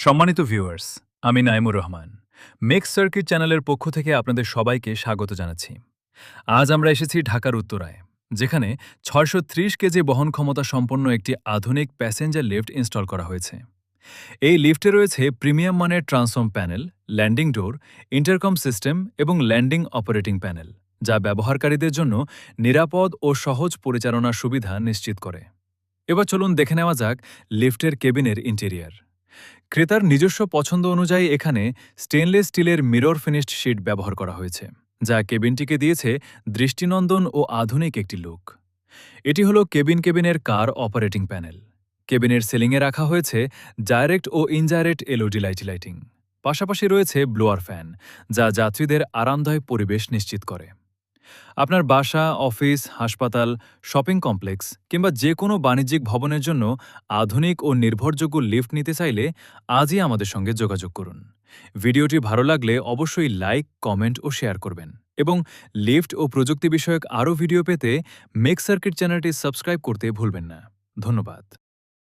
সম্মানিত ভিউয়ার্স, আমি Naimur Rahman. Make circuit চ্যানেলের পক্ষ থেকে আপনাদের সবাইকে স্বাগত জানাচ্ছি। আজ আমরা এসেছি ঢাকার উত্তরায়, যেখানে ৬৩০ কেজি বহন ক্ষমতা সম্পন্ন একটি আধুনিক প্যাসেঞ্জার লিফট ইনস্টল করা হয়েছে। এই লিফটে রয়েছে প্রিমিয়াম মানের ট্রান্সফর্ম প্যানেল, ল্যান্ডিং ডোর, ইন্টারকম সিস্টেম এবং ল্যান্ডিং অপারেটিং প্যানেল, যা ব্যবহারকারীদের জন্য নিরাপদ ও সহজ পরিচালনার সুবিধা নিশ্চিত করে। এবার চলুন দেখে নেওয়া যাক লিফটের কেবিনের ইন্টেরিয়ার। ক্রেতার নিজস্ব পছন্দ অনুযায়ী এখানে স্টেনলেস স্টিলের মিরর ফিনিশড শীট ব্যবহার করা হয়েছে, যা কেবিনটিকে দিয়েছে দৃষ্টিনন্দন ও আধুনিক একটি লুক। এটি হলো কেবিনের কার অপারেটিং প্যানেল। কেবিনের সিলিংয়ে রাখা হয়েছে ডাইরেক্ট ও ইনডাইরেক্ট এলইডি লাইটিং। পাশাপাশি রয়েছে ব্লোয়ার ফ্যান, যা যাত্রীদের আরামদায়ক পরিবেশ নিশ্চিত করে। আপনার বাসা, অফিস, হাসপাতাল, শপিং কমপ্লেক্স কিংবা যে কোনো বাণিজ্যিক ভবনের জন্য আধুনিক ও নির্ভরযোগ্য লিফট নিতে চাইলে আজই আমাদের সঙ্গে যোগাযোগ করুন। ভিডিওটি ভালো লাগলে অবশ্যই লাইক, কমেন্ট ও শেয়ার করবেন এবং লিফট ও প্রযুক্তি বিষয়ক আরও ভিডিও পেতে মেক সার্কিট চ্যানেলটি সাবস্ক্রাইব করতে ভুলবেন না। ধন্যবাদ।